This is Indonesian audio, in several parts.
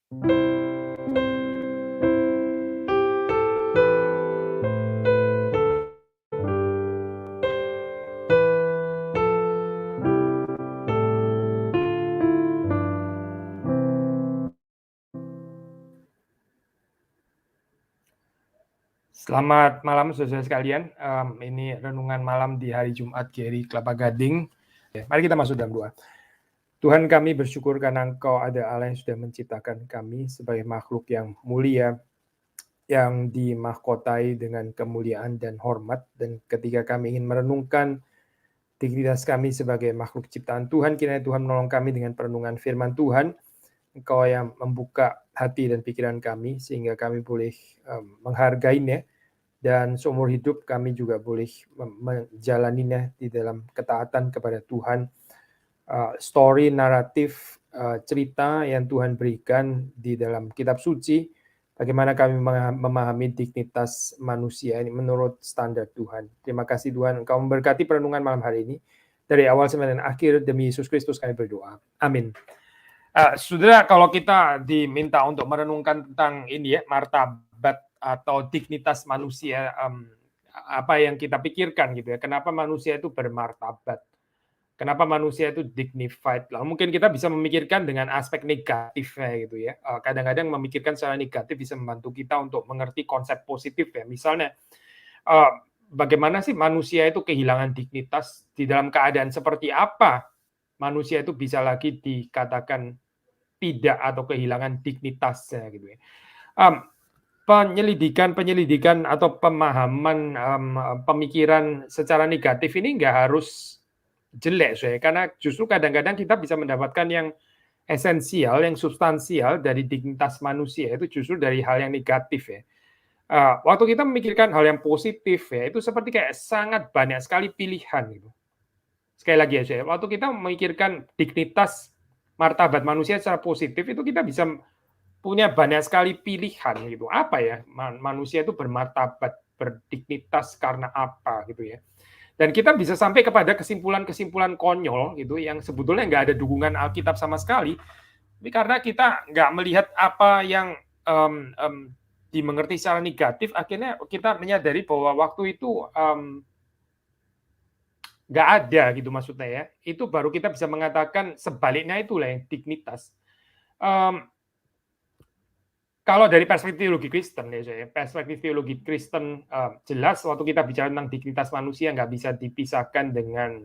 Selamat malam saudara sekalian. Ini renungan malam di hari Jumat GRI Kelapa Gading. Mari kita masuk dalam doa. Tuhan, kami bersyukur karena Engkau ada Allah yang sudah menciptakan kami sebagai makhluk yang mulia, yang dimahkotai dengan kemuliaan dan hormat. Dan ketika kami ingin merenungkan dignitas kami sebagai makhluk ciptaan Tuhan, kiranya Tuhan menolong kami dengan perenungan firman Tuhan. Engkau yang membuka hati dan pikiran kami sehingga kami boleh menghargainya, dan seumur hidup kami juga boleh menjalaninya di dalam ketaatan kepada Tuhan. Story, naratif, cerita yang Tuhan berikan di dalam kitab suci, bagaimana kami memahami dignitas manusia ini menurut standar Tuhan. Terima kasih Tuhan, Engkau memberkati perenungan malam hari ini. Dari awal sampai dan akhir, demi Yesus Kristus kami berdoa. Amin. Saudara, kalau kita diminta untuk merenungkan tentang ini ya, martabat atau dignitas manusia, apa yang kita pikirkan gitu ya, kenapa manusia itu bermartabat? Kenapa manusia itu dignified? Lah mungkin kita bisa memikirkan dengan aspek negatifnya gitu ya. Kadang-kadang memikirkan secara negatif bisa membantu kita untuk mengerti konsep positif ya. Misalnya, bagaimana sih manusia itu kehilangan dignitas, di dalam keadaan seperti apa manusia itu bisa lagi dikatakan tidak atau kehilangan dignitasnya gitu ya. Penyelidikan atau pemahaman, pemikiran secara negatif ini nggak harus jelek, karena justru kadang-kadang kita bisa mendapatkan yang esensial, yang substansial dari dignitas manusia itu justru dari hal yang negatif ya. Waktu kita memikirkan hal yang positif ya, itu seperti kayak sangat banyak sekali pilihan gitu. Sekali lagi ya, waktu kita memikirkan dignitas martabat manusia secara positif itu kita bisa punya banyak sekali pilihan gitu. Apa ya? Manusia itu bermartabat, berdignitas karena apa gitu ya. Dan kita bisa sampai kepada kesimpulan-kesimpulan konyol gitu yang sebetulnya nggak ada dukungan Alkitab sama sekali. Tapi karena kita nggak melihat apa yang dimengerti secara negatif, akhirnya kita menyadari bahwa waktu itu nggak ada gitu maksudnya ya. Itu baru kita bisa mengatakan sebaliknya itulah yang dignitas. Kalau dari perspektif teologi Kristen ya, perspektif teologi Kristen jelas waktu kita bicara tentang dignitas manusia nggak bisa dipisahkan dengan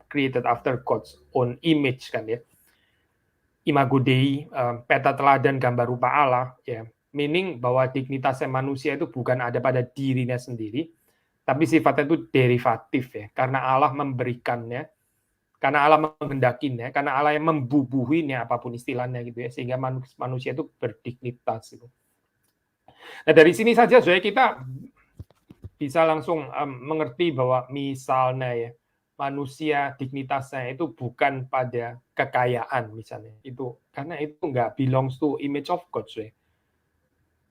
created after God's own image kan ya. Imago Dei, peta teladan gambar rupa Allah ya. Meaning bahwa dignitasnya manusia itu bukan ada pada dirinya sendiri, tapi sifatnya itu derivatif ya, karena Allah memberikannya, karena Allah menghendakinya, karena Allah yang membubuhinya, apapun istilahnya gitu ya, sehingga manusia itu berdignitas gitu. Nah dari sini saja supaya kita bisa langsung mengerti bahwa misalnya ya, manusia dignitasnya itu bukan pada kekayaan misalnya, itu karena itu nggak belongs to image of God.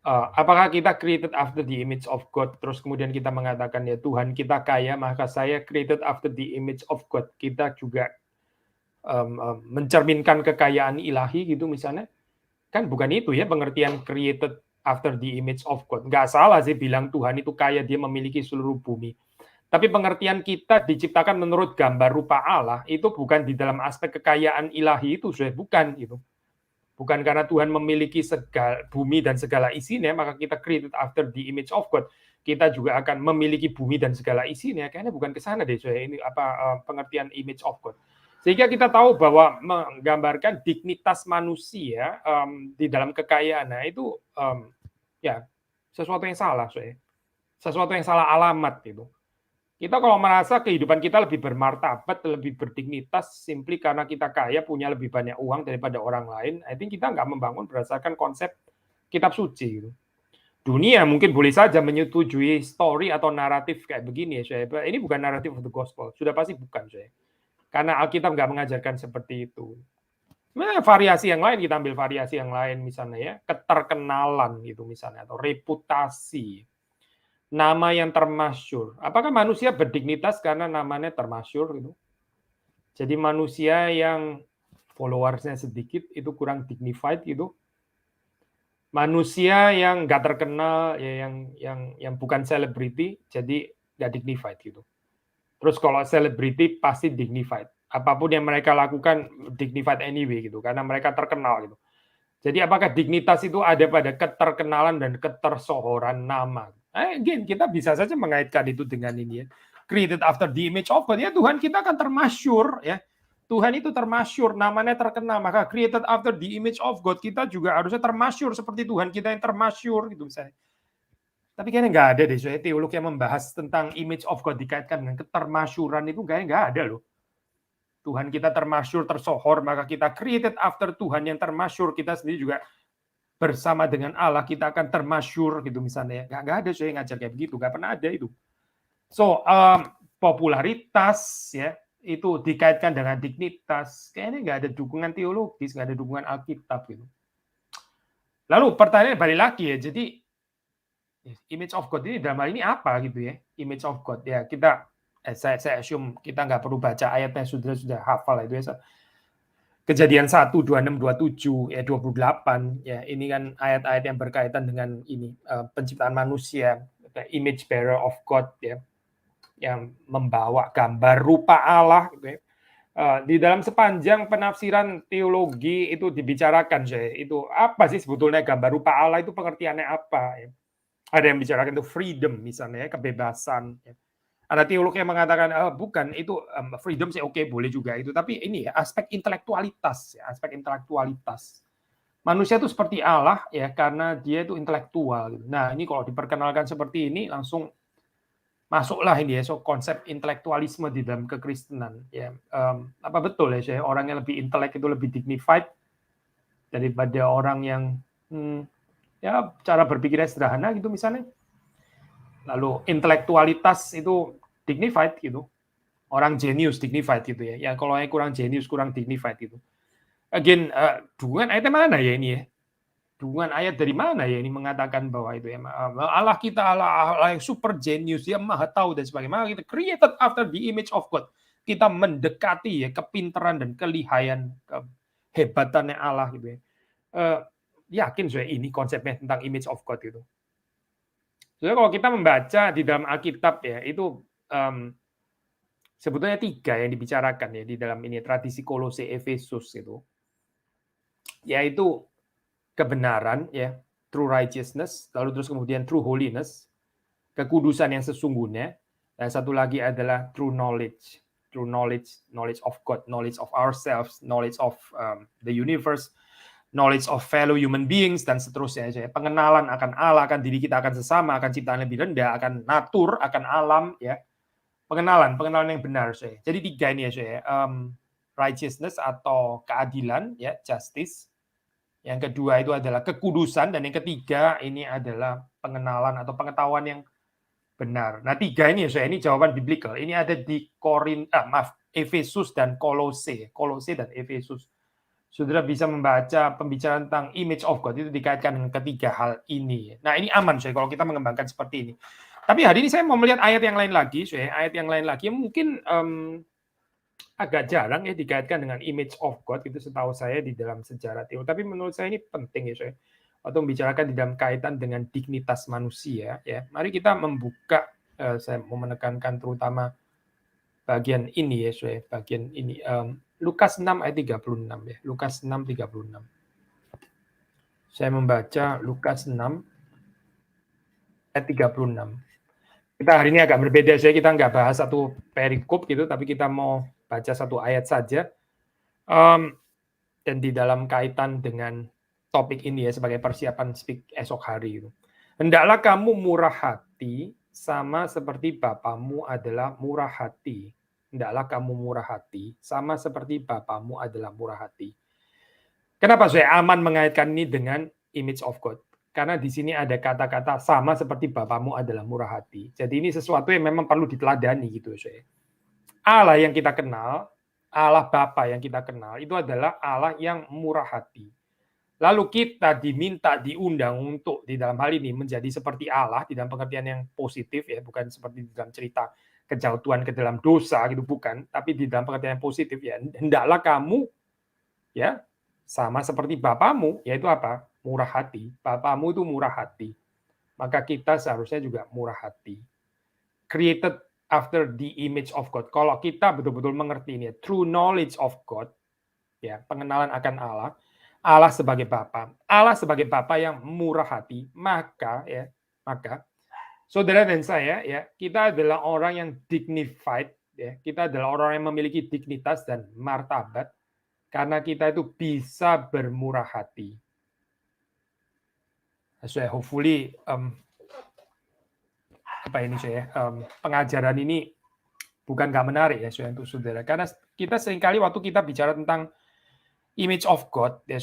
Apakah kita created after the image of God, terus kemudian kita mengatakan ya Tuhan kita kaya, maka saya created after the image of God, kita juga mencerminkan kekayaan ilahi gitu misalnya, kan bukan itu ya pengertian created after the image of God. Nggak salah sih bilang Tuhan itu kaya, dia memiliki seluruh bumi. Tapi pengertian kita diciptakan menurut gambar rupa Allah, itu bukan di dalam aspek kekayaan ilahi itu, bukan gitu. Bukan karena Tuhan memiliki segala bumi dan segala isinya, maka kita created after the image of God. Kita juga akan memiliki bumi dan segala isinya. Kayaknya bukan ke sana deh, ini pengertian image of God. Sehingga kita tahu bahwa menggambarkan dignitas manusia di dalam kekayaan, nah itu ya sesuatu yang salah, sesuatu yang salah alamat gitu. Kita kalau merasa kehidupan kita lebih bermartabat, lebih berdignitas, simply karena kita kaya, punya lebih banyak uang daripada orang lain, I think kita nggak membangun berdasarkan konsep kitab suci. Gitu. Dunia mungkin boleh saja menyetujui story atau naratif kayak begini ya, ini bukan naratif of the gospel, sudah pasti bukan, karena Alkitab nggak mengajarkan seperti itu. Nah, variasi yang lain, kita ambil variasi yang lain misalnya ya, keterkenalan gitu misalnya, atau reputasi, nama yang termasyur. Apakah manusia berdignitas karena namanya termasyur gitu? Jadi manusia yang followersnya sedikit itu kurang dignified gitu? Manusia yang nggak terkenal, ya yang bukan selebriti, jadi nggak dignified gitu. Terus kalau selebriti pasti dignified. Apapun yang mereka lakukan dignified anyway gitu, karena mereka terkenal gitu. Jadi apakah dignitas itu ada pada keterkenalan dan ketersohoran nama? Again, kita bisa saja mengaitkan itu dengan ini ya. Created after the image of God, ya Tuhan kita akan termasyur ya. Tuhan itu termasyur, namanya terkenal, maka created after the image of God, kita juga harusnya termasyur seperti Tuhan kita yang termasyur gitu misalnya. Tapi kayaknya nggak ada deh, soalnya teolog yang membahas tentang image of God dikaitkan dengan ketermasyuran itu kayaknya nggak ada loh. Tuhan kita termasyur, tersohor, maka kita created after Tuhan yang termasyur, kita sendiri juga bersama dengan Allah kita akan termasyur gitu misalnya. Nggak ada saya ngajar kayak begitu, nggak pernah ada itu. So, popularitas ya itu dikaitkan dengan dignitas, kayaknya nggak ada dukungan teologis, nggak ada dukungan Alkitab gitu. Lalu pertanyaan balik lagi ya, jadi image of God ini dalam hal ini apa gitu ya? Image of God ya kita, saya assume kita nggak perlu baca ayatnya, sudah hafal itu ya. Kejadian 1, 26, 27, ya 28, ya ini kan ayat-ayat yang berkaitan dengan ini penciptaan manusia, image bearer of God ya, yang membawa gambar rupa Allah gitu ya. Di dalam sepanjang penafsiran teologi itu dibicarakan saya, itu apa sih sebetulnya gambar rupa Allah itu pengertiannya apa ya. Ada yang bicarakan itu freedom misalnya ya, kebebasan ya. Ada teolog yang mengatakan bukan itu freedom sih oke boleh juga itu, tapi ini ya aspek intelektualitas ya, aspek intelektualitas. Manusia itu seperti Allah ya karena dia itu intelektual gitu. Nah, ini kalau diperkenalkan seperti ini langsung masuklah ini ya so konsep intelektualisme di dalam kekristenan ya. Apa betul ya saya orang yang lebih intelek itu lebih dignified daripada orang yang ya cara berpikirnya sederhana gitu misalnya. Lalu intelektualitas itu dignified gitu. Orang jenius dignified gitu ya. Ya kalau yang kurang jenius, kurang dignified gitu. Again, dukungan ayatnya mana ya ini ya? Dukungan ayat dari mana ya ini mengatakan bahwa itu ya Allah kita Allah yang super jenius, dia maha tahu dan sebagainya. Maka kita created after the image of God. Kita mendekati ya kepintaran dan kelihayan, kehebatannya Allah gitu ya. Yakin saya ini konsepnya tentang image of God itu. Jadi kalau kita membaca di dalam Alkitab ya itu sebetulnya 3 yang dibicarakan ya di dalam ini tradisi Kolose Efesus itu. Yaitu kebenaran ya, true righteousness, lalu terus kemudian true holiness, kekudusan yang sesungguhnya, dan satu lagi adalah true knowledge. True knowledge, knowledge of God, knowledge of ourselves, knowledge of the universe, knowledge of fellow human beings, dan seterusnya. Pengenalan akan Allah, akan diri kita, akan sesama, akan ciptaan lebih rendah, akan natur, akan alam, ya. Pengenalan yang benar. Jadi 3 ini ya, righteousness atau keadilan, ya, justice. Yang kedua itu adalah kekudusan, dan yang ketiga ini adalah pengenalan atau pengetahuan yang benar. Nah 3 ini ya, ini jawaban biblical. Ini ada di Efesus dan Kolose. Kolose dan Efesus. Saudara bisa membaca pembicaraan tentang image of God itu dikaitkan dengan ketiga hal ini. Nah ini aman saya kalau kita mengembangkan seperti ini. Tapi hari ini saya mau melihat ayat yang lain lagi, ayat yang lain lagi mungkin agak jarang ya dikaitkan dengan image of God itu setahu saya di dalam sejarah teologi. Tapi menurut saya ini penting ya saya waktu membicarakan di dalam kaitan dengan dignitas manusia ya. Mari kita membuka saya mau menekankan terutama bagian ini ya saya bagian ini Lukas 6 ayat 36 ya. Lukas 6:36. Saya membaca Lukas 6 ayat 36. Kita hari ini agak berbeda, kita nggak bahas satu perikop gitu, tapi kita mau baca satu ayat saja. Dan di dalam kaitan dengan topik ini ya, sebagai persiapan speak esok hari itu. Hendaklah kamu murah hati, sama seperti Bapamu adalah murah hati. Hendaklah kamu murah hati, sama seperti Bapamu adalah murah hati. Kenapa saya aman mengaitkan ini dengan image of God? Karena di sini ada kata-kata sama seperti Bapamu adalah murah hati. Jadi ini sesuatu yang memang perlu diteladani gitu saya. Allah yang kita kenal, Allah Bapa yang kita kenal, itu adalah Allah yang murah hati. Lalu kita diminta, diundang untuk di dalam hal ini menjadi seperti Allah, di dalam pengertian yang positif ya, bukan seperti di dalam cerita kejatuhan ke dalam dosa gitu, bukan. Tapi di dalam pengertian yang positif ya, hendaklah kamu ya sama seperti Bapamu, yaitu apa? murah hati, Bapamu itu murah hati, maka kita seharusnya juga murah hati. Created after the image of God. Kalau kita betul-betul mengerti ini, true knowledge of God, ya, pengenalan akan Allah, Allah sebagai Bapa yang murah hati, maka saudara dan saya, ya, kita adalah orang yang dignified, ya, kita adalah orang yang memiliki dignitas dan martabat karena kita itu bisa bermurah hati. So hopefully pengajaran ini bukan nggak menarik ya, untuk saudara, karena kita seringkali waktu kita bicara tentang image of God, ya,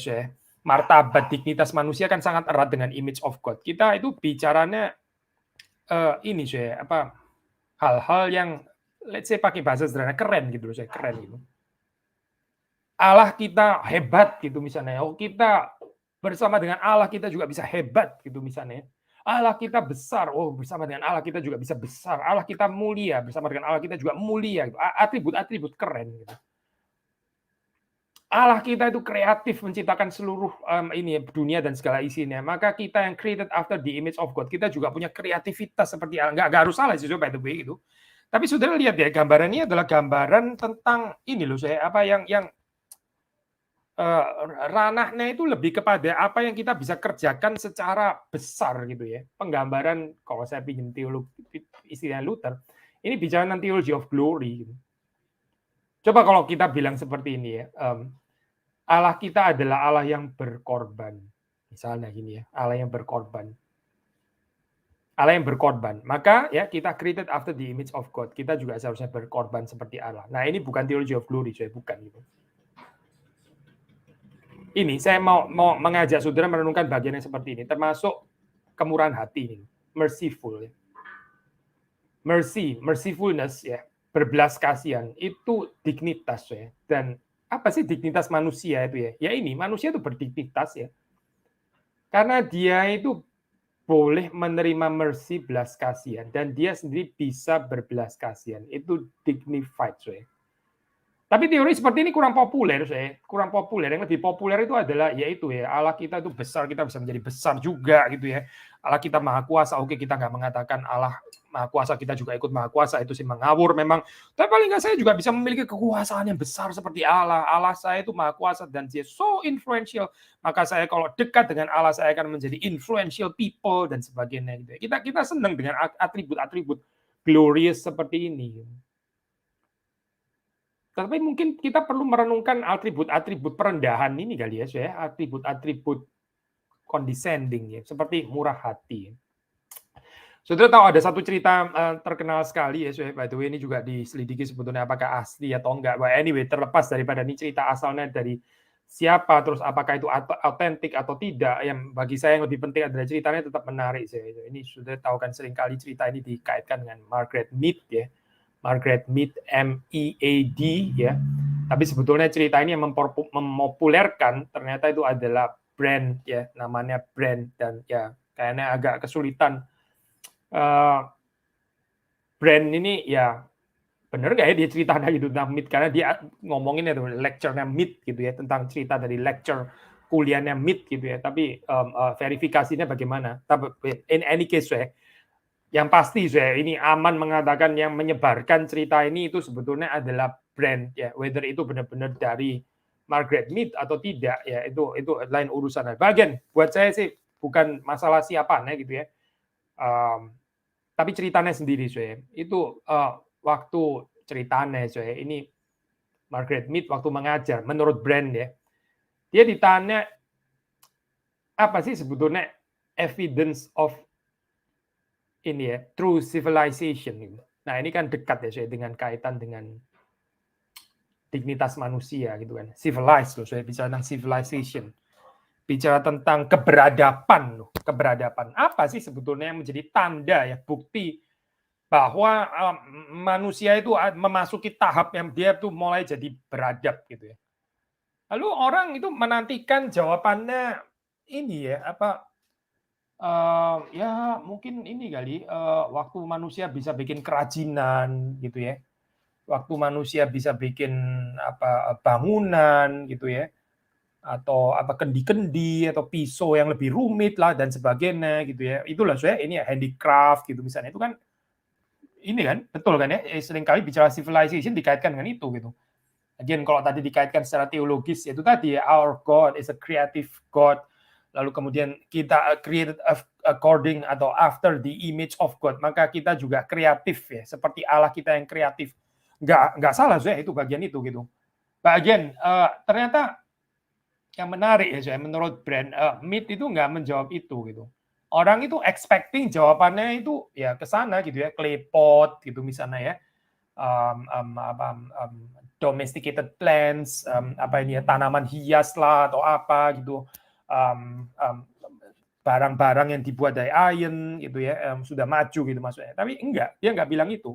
martabat dignitas manusia kan sangat erat dengan image of God. Kita itu bicaranya hal-hal yang let's say pakai bahasa sederhana keren gitu, keren gitu. Allah kita hebat gitu misalnya. Oh, kita bersama dengan Allah kita juga bisa hebat gitu misalnya. Allah kita besar. Oh, bersama dengan Allah kita juga bisa besar. Allah kita mulia, bersama dengan Allah kita juga mulia gitu. Atribut-atribut keren gitu. Allah kita itu kreatif menciptakan seluruh dunia dan segala isinya. Maka kita yang created after the image of God, kita juga punya kreativitas seperti Allah. Nggak harus salah sih, by the way gitu. Tapi saudara lihat ya, gambaran ini adalah gambaran tentang ini loh, yang ranahnya itu lebih kepada apa yang kita bisa kerjakan secara besar gitu ya. Penggambaran, kalau saya pinjam teologi istilah Luther, ini bicara tentang theology of glory gitu. Coba kalau kita bilang seperti ini ya, Allah kita adalah Allah yang berkorban. Misalnya gini ya, Allah yang berkorban. Allah yang berkorban. Maka ya kita created after the image of God. Kita juga seharusnya berkorban seperti Allah. Nah, ini bukan theology of glory, bukan gitu. Ini saya mau mengajak saudara merenungkan bagian yang seperti ini, termasuk kemurahan hati ini, merciful. Ya. Mercifulness ya, berbelas kasihan itu dignitas ya. Dan apa sih dignitas manusia itu ya? Ya ini, manusia itu berdignitas ya. Karena dia itu boleh menerima mercy, belas kasihan, dan dia sendiri bisa berbelas kasihan. Itu dignified ya. Tapi teori seperti ini kurang populer, kurang populer. Yang lebih populer itu adalah yaitu ya Allah kita itu besar, kita bisa menjadi besar juga gitu ya. Allah kita maha kuasa, oke kita nggak mengatakan Allah maha kuasa kita juga ikut maha kuasa, itu sih mengawur memang. Tapi paling nggak saya juga bisa memiliki kekuasaan yang besar seperti Allah. Allah saya itu maha kuasa dan dia so influential. Maka saya kalau dekat dengan Allah saya akan menjadi influential people dan sebagainya gitu. Kita senang dengan atribut-atribut glorious seperti ini. Tapi mungkin kita perlu merenungkan atribut-atribut perendahan ini kali ya, atribut-atribut condescending ya, seperti murah hati. Saudara tahu ada satu cerita terkenal sekali ya, by the way ini juga diselidiki sebetulnya apakah asli atau enggak. But anyway, terlepas daripada ini cerita asalnya dari siapa, terus apakah itu autentik atau tidak, yang bagi saya yang lebih penting adalah ceritanya tetap menarik. Ini sudah tahu kan seringkali cerita ini dikaitkan dengan Margaret Mead ya. Margaret Mead, MEAD ya. Tapi sebetulnya cerita ini yang memopulerkan ternyata itu adalah brand ya, namanya brand, dan ya kayaknya agak kesulitan brand ini ya bener nggak ya dia ceritanya gitu tentang Mead, karena dia ngomongin itu lecture-nya Mead gitu ya, tentang cerita dari lecture kuliahnya Mead gitu ya, tapi verifikasinya bagaimana. Tapi in any case yang pasti ini aman mengatakan yang menyebarkan cerita ini itu sebetulnya adalah brand ya, whether itu benar-benar dari Margaret Mead atau tidak ya, itu lain urusan. Bagian buat saya sih bukan masalah siapanya gitu ya, tapi ceritanya sendiri itu waktu ceritanya ini Margaret Mead waktu mengajar menurut brand ya, dia ditanya apa sih sebetulnya evidence of ini ya, true civilization. Nah ini kan dekat ya dengan kaitan dengan dignitas manusia gitu kan. Civilized loh, saya bicara tentang civilization. Bicara tentang keberadaban loh, keberadaban. Apa sih sebetulnya yang menjadi tanda ya, bukti bahwa manusia itu memasuki tahap yang dia tuh mulai jadi beradab gitu ya. Lalu orang itu menantikan jawabannya ini ya, ya mungkin ini kali, waktu manusia bisa bikin kerajinan gitu ya, waktu manusia bisa bikin bangunan gitu ya, atau apa kendi-kendi atau pisau yang lebih rumit lah dan sebagainya gitu ya. Itulah saya ini handicraft gitu misalnya itu kan ini kan betul kan ya seringkali bicara civilization dikaitkan dengan itu gitu. Again kalau tadi dikaitkan secara teologis itu tadi our God is a creative God. Lalu kemudian kita created according atau after the image of God, maka kita juga kreatif ya, seperti Allah kita yang kreatif. Nggak salah saya itu bagian itu gitu. Bagian ternyata yang menarik ya saya menurut Brand Mead itu nggak menjawab itu gitu. Orang itu expecting jawabannya itu ya ke sana gitu ya, clay pot gitu misalnya ya. Domesticated plants, apa ini ya tanaman hias lah atau apa gitu, barang-barang yang dibuat dari iron gitu ya, sudah maju gitu maksudnya. Tapi enggak, dia enggak bilang itu.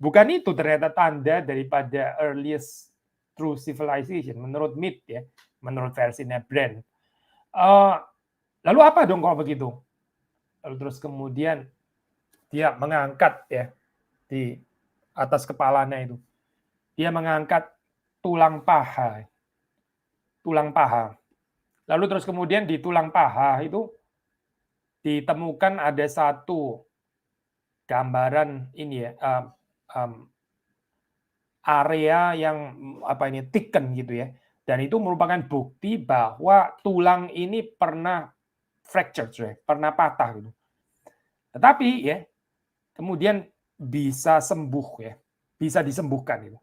Bukan itu ternyata tanda daripada earliest true civilization menurut Mead ya, menurut versinya Brand. Lalu apa dong kalau begitu? Lalu terus kemudian dia mengangkat ya di atas kepalanya itu. Dia mengangkat tulang paha. Tulang paha. Lalu terus kemudian di tulang paha itu ditemukan ada satu gambaran ini ya, area yang apa ini thicken gitu ya. Dan itu merupakan bukti bahwa tulang ini pernah fractured, pernah patah gitu. Tetapi ya, kemudian bisa sembuh ya, bisa disembuhkan gitu.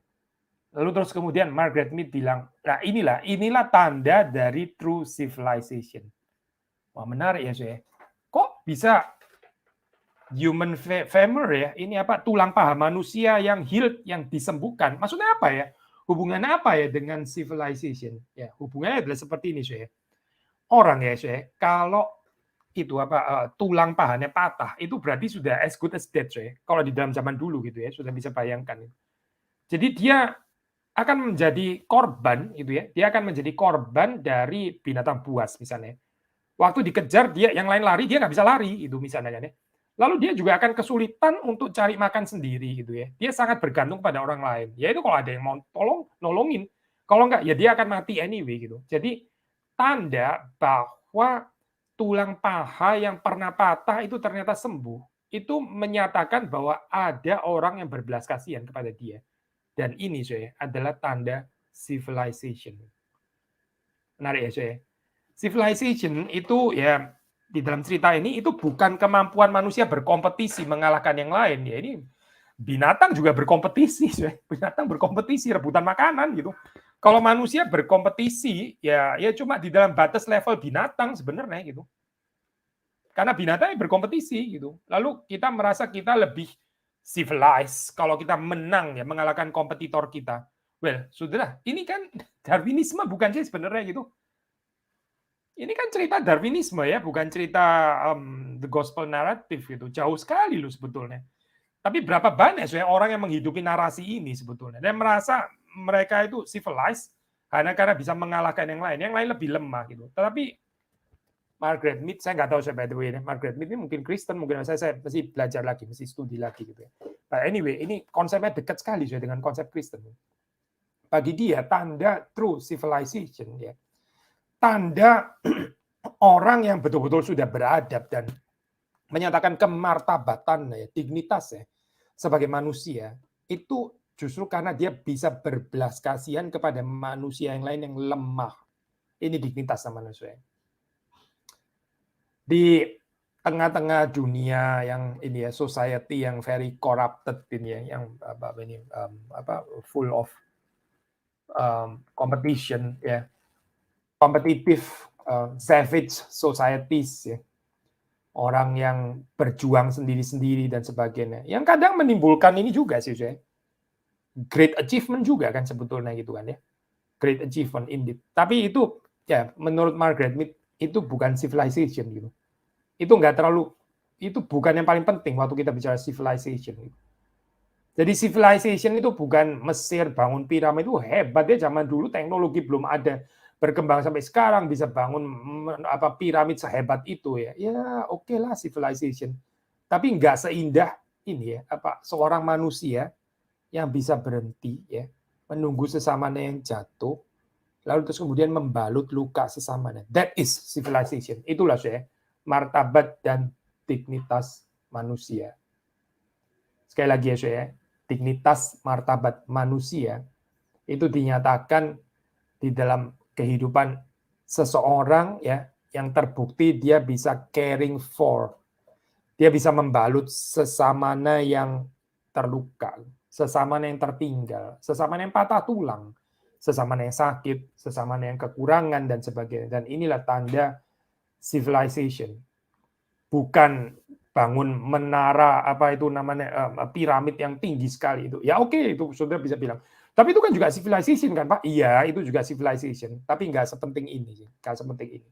Lalu terus kemudian Margaret Mead bilang, nah inilah tanda dari true civilization. Wah menarik ya saya. Kok bisa human femur ya? Ini apa tulang paha manusia yang healed, yang disembuhkan? Maksudnya apa ya? Hubungannya apa ya dengan civilization? Ya hubungannya adalah seperti ini saya. Orang ya saya, kalau itu apa tulang pahanya patah, itu berarti sudah as good as dead saya. Kalau di dalam zaman dulu gitu ya, sudah bisa bayangkan. Jadi dia akan menjadi korban gitu ya. Dia akan menjadi korban dari binatang buas misalnya. Waktu dikejar dia yang lain lari, dia nggak bisa lari itu misalnya kan ya. Lalu dia juga akan kesulitan untuk cari makan sendiri gitu ya. Dia sangat bergantung pada orang lain. Ya itu kalau ada yang mau nolongin. Kalau enggak ya dia akan mati anyway gitu. Jadi tanda bahwa tulang paha yang pernah patah itu ternyata sembuh. Itu menyatakan bahwa ada orang yang berbelas kasihan kepada dia. Dan ini saya adalah tanda civilization. Menarik ya saya. Civilization itu ya di dalam cerita ini itu bukan kemampuan manusia berkompetisi mengalahkan yang lain ya, ini binatang juga berkompetisi, binatang berkompetisi rebutan makanan gitu. Kalau manusia berkompetisi ya cuma di dalam batas level binatang sebenarnya gitu. Karena binatang berkompetisi gitu. Lalu kita merasa kita lebih civilized kalau kita menang ya mengalahkan kompetitor kita. Well, sudahlah. Ini kan Darwinisme bukan sih sebenarnya gitu. Ini kan cerita Darwinisme ya, bukan cerita the gospel narrative gitu. Jauh sekali loh sebetulnya. Tapi berapa banyak saya orang yang menghidupi narasi ini sebetulnya dan merasa mereka itu civilized karena bisa mengalahkan yang lain lebih lemah gitu. Tetapi Margaret Mead, saya nggak tahu saya by the way, Margaret Mead ini mungkin Kristen, mungkin saya mesti belajar lagi, mesti studi lagi gitu ya. But anyway, ini konsepnya dekat sekali saya dengan konsep Kristen. Bagi dia tanda true civilization ya, tanda orang yang betul-betul sudah beradab dan menyatakan kemartabatan ya, dignitas ya sebagai manusia itu justru karena dia bisa berbelas kasihan kepada manusia yang lain yang lemah. Ini dignitas sama manusia. Di tengah-tengah dunia yang ini ya society yang very corrupted ini ya, yang full of competition ya, competitive savage societies ya, orang yang berjuang sendiri-sendiri dan sebagainya, yang kadang menimbulkan ini juga sih saya, great achievement juga kan sebetulnya gitu kan ya, great achievement indeed. Tapi itu ya menurut Margaret Mead itu bukan civilization gitu. Itu nggak terlalu, itu bukan yang paling penting waktu kita bicara civilization. Jadi civilization itu bukan Mesir bangun piramid, itu hebat ya zaman dulu teknologi belum ada, berkembang sampai sekarang bisa bangun apa piramid sehebat itu ya. Ya oke lah civilization. Tapi nggak seindah ini ya apa seorang manusia yang bisa berhenti ya menunggu sesamanya yang jatuh lalu terus kemudian membalut luka sesamanya. That is civilization. Itulah saya martabat dan dignitas manusia. Sekali lagi ya saya, dignitas martabat manusia itu dinyatakan di dalam kehidupan seseorang ya yang terbukti dia bisa caring for, dia bisa membalut sesamanya yang terluka, sesamanya yang tertinggal, sesamanya yang patah tulang, sesamanya yang sakit, sesamanya yang kekurangan dan sebagainya. Dan inilah tanda civilization. Bukan bangun menara apa itu namanya piramid yang tinggi sekali itu. Ya oke, itu saudara bisa bilang. Tapi itu kan juga civilization kan Pak? Iya, itu juga civilization. Tapi nggak sepenting ini sih, nggak sepenting ini.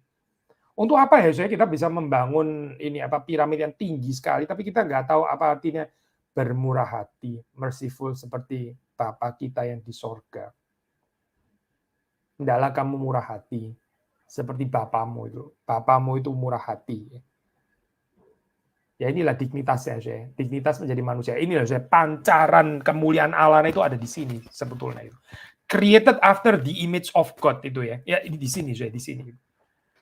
Untuk apa ya saya kita bisa membangun ini apa piramid yang tinggi sekali, tapi kita nggak tahu apa artinya bermurah hati, merciful seperti Bapa kita yang di sorga. Hendaklah kamu murah hati seperti Bapamu itu. Bapamu itu murah hati. Ya inilah dignitasnya saya. Dignitas menjadi manusia. Inilah saya pancaran kemuliaan Allah itu ada di sini sebetulnya itu. Created after the image of God itu ya. Ya ini di sini saya di sini.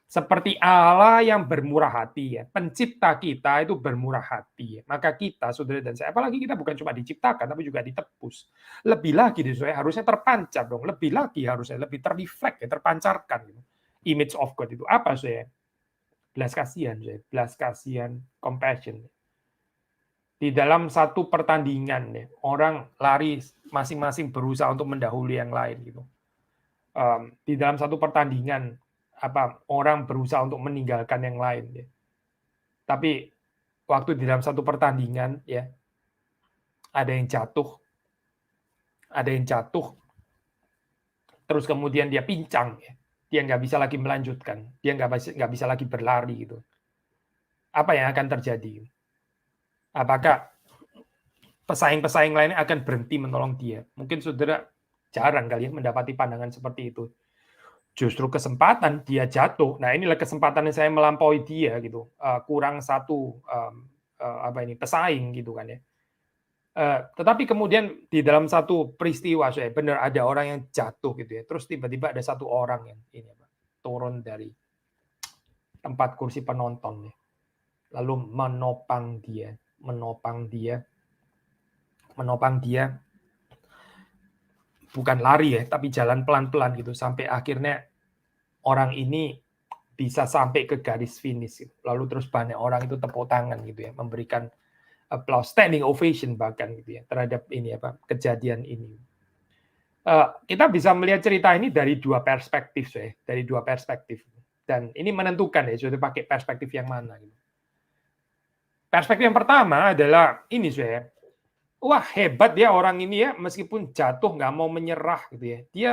Seperti Allah yang bermurah hati ya. Pencipta kita itu bermurah hati ya. Maka kita saudara dan saya apalagi kita bukan cuma diciptakan tapi juga ditebus. Lebih lagi saya harusnya terpancar dong. Lebih lagi harusnya lebih terreflect ya, terpancarkan gitu. Image of God itu apa saya? Belas kasihan, compassion. Di dalam satu pertandingan, orang lari masing-masing berusaha untuk mendahului yang lain gitu. Di dalam satu pertandingan, orang berusaha untuk meninggalkan yang lain. Ya. Tapi waktu di dalam satu pertandingan, ya ada yang jatuh, terus kemudian dia pincang, ya. Dia nggak bisa lagi melanjutkan, dia nggak bisa lagi berlari gitu. Apa yang akan terjadi? Apakah pesaing-pesaing lainnya akan berhenti menolong dia? Mungkin saudara jarang kali ya mendapati pandangan seperti itu. Justru kesempatan dia jatuh. Nah inilah kesempatan saya melampaui dia gitu. Kurang satu pesaing gitu kan ya. Tetapi kemudian di dalam satu peristiwa saya benar ada orang yang jatuh gitu ya. Terus tiba-tiba ada satu orang yang ini turun dari tempat kursi penonton ya. Lalu menopang dia bukan lari ya, tapi jalan pelan-pelan gitu sampai akhirnya orang ini bisa sampai ke garis finish gitu. Lalu terus banyak orang itu tepuk tangan gitu ya, memberikan applause, standing ovation bahkan gitu ya terhadap ini kejadian ini. Kita bisa melihat cerita ini dari dua perspektif dan ini menentukan ya sudah pakai perspektif yang mana gitu. Perspektif yang pertama adalah ini saya, wah hebat ya orang ini ya, meskipun jatuh nggak mau menyerah gitu ya. Dia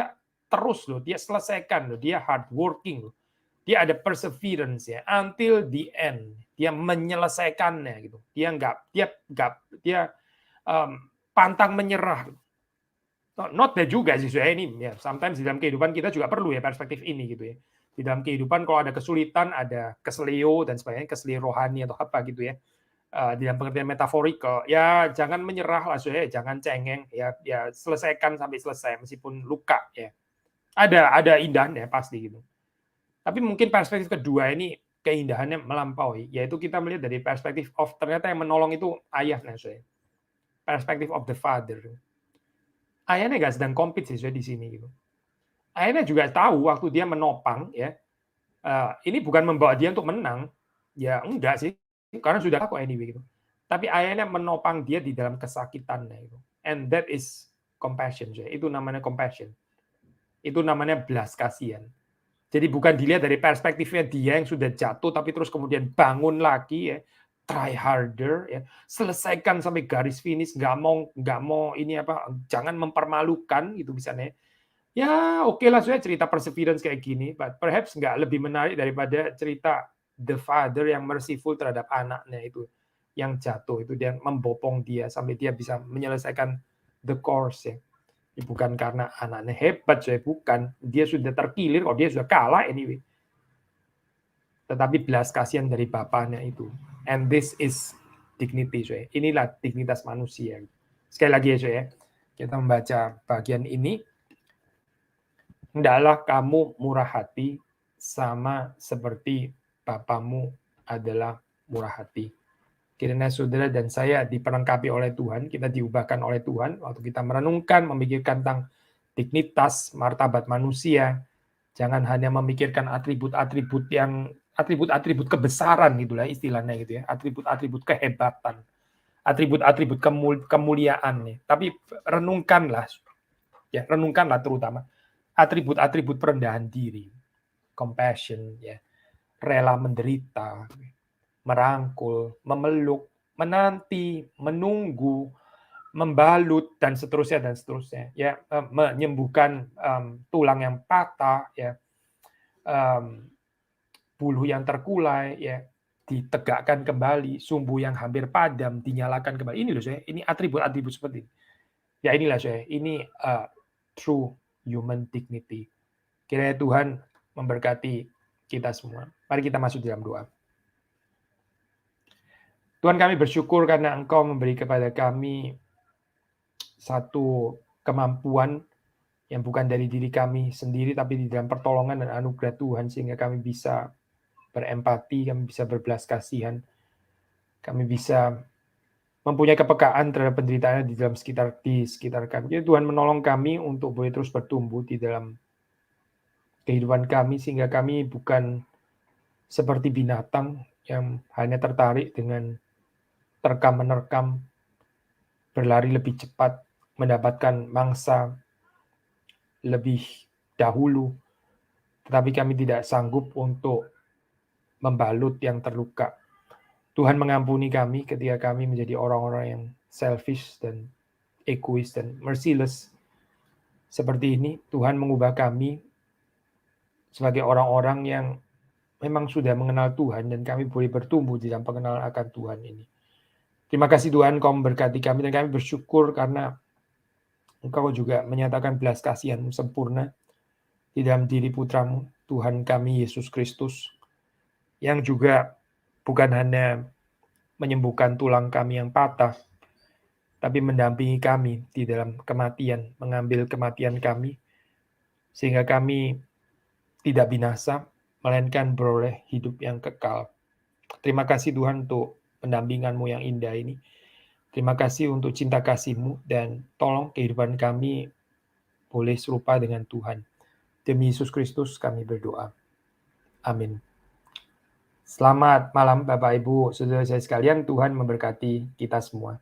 terus loh, dia selesaikan loh, dia hard working loh. Dia ada perseverance ya, until the end. Dia menyelesaikannya gitu. Dia pantang menyerah. Not bad juga sih saya ini ya. Sometimes di dalam kehidupan kita juga perlu ya perspektif ini gitu ya. Di dalam kehidupan kalau ada kesulitan, ada keselio dan sebagainya, keselio rohani atau apa gitu ya. Di dalam pengertian metaforikal, ya jangan menyerah lah, jangan cengeng, ya selesaikan sampai selesai meskipun luka ya. Ada indahnya pasti gitu. Tapi mungkin perspektif kedua ini keindahannya melampaui, yaitu kita melihat dari perspektif of ternyata yang menolong itu ayahnya saya. Perspektif of the father. Ayahnya nggak sedang compete sih di sini gitu. Ayahnya juga tahu waktu dia menopang ya, ini bukan membawa dia untuk menang, ya enggak sih. Karena sudah aku anyway gitu. Tapi ayahnya menopang dia di dalam kesakitannya itu. And that is compassion. Itu namanya compassion. Itu namanya belas kasihan. Jadi bukan dilihat dari perspektifnya dia yang sudah jatuh tapi terus kemudian bangun lagi ya, try harder ya, selesaikan sampai garis finish, nggak mau ini jangan mempermalukan gitu misalnya. Ya oke lah saya cerita perseverance kayak gini, but perhaps nggak lebih menarik daripada cerita the father yang merciful terhadap anaknya itu yang jatuh itu, dia membopong dia sampai dia bisa menyelesaikan the course ya. Bukan karena anaknya hebat, saya bukan, dia sudah terkilir kok, dia sudah kalah anyway. Tetapi belas kasihan dari bapaknya itu, and this is dignity saya. Inilah dignitas manusia. Sekali lagi ya saya, kita membaca bagian ini. Hendaklah kamu murah hati sama seperti Bapamu adalah murah hati. Kiranya saudara dan saya diperlengkapi oleh Tuhan, kita diubahkan oleh Tuhan waktu kita merenungkan, memikirkan tentang dignitas, martabat manusia. Jangan hanya memikirkan atribut-atribut kebesaran gitulah istilahnya gitu ya, atribut-atribut kehebatan, atribut-atribut kemuliaan nih. Tapi renungkanlah terutama atribut-atribut perendahan diri, compassion ya, rela menderita, merangkul, memeluk, menanti, menunggu, membalut dan seterusnya ya, menyembuhkan tulang yang patah ya, buluh yang terkulai ya, ditegakkan kembali, sumbu yang hampir padam dinyalakan kembali. Ini loh saya, ini atribut-atribut seperti ini. Ya inilah saya, ini true human dignity. Kiranya Tuhan memberkati kita semua. Mari kita masuk dalam doa. Tuhan, kami bersyukur karena Engkau memberi kepada kami satu kemampuan yang bukan dari diri kami sendiri, tapi di dalam pertolongan dan anugerah Tuhan, sehingga kami bisa berempati, kami bisa berbelas kasihan, kami bisa mempunyai kepekaan terhadap penderitaan di sekitar kami. Jadi Tuhan menolong kami untuk boleh terus bertumbuh di dalam kehidupan kami, sehingga kami bukan seperti binatang yang hanya tertarik dengan terkam-menerkam, berlari lebih cepat, mendapatkan mangsa lebih dahulu, tetapi kami tidak sanggup untuk membalut yang terluka. Tuhan mengampuni kami ketika kami menjadi orang-orang yang selfish dan egois dan merciless. Seperti ini, Tuhan mengubah kami sebagai orang-orang yang memang sudah mengenal Tuhan dan kami boleh bertumbuh di dalam pengenalan akan Tuhan ini. Terima kasih Tuhan, Kau memberkati kami dan kami bersyukur karena Engkau juga menyatakan belas kasihan-Mu sempurna di dalam diri putra-Mu, Tuhan kami Yesus Kristus, yang juga bukan hanya menyembuhkan tulang kami yang patah, tapi mendampingi kami di dalam kematian, mengambil kematian kami, sehingga kami tidak binasa, melainkan beroleh hidup yang kekal. Terima kasih Tuhan untuk pendampingan-Mu yang indah ini. Terima kasih untuk cinta kasih-Mu dan tolong kehidupan kami boleh serupa dengan Tuhan. Demi Yesus Kristus kami berdoa. Amin. Selamat malam Bapak Ibu, saudara saya sekalian, Tuhan memberkati kita semua.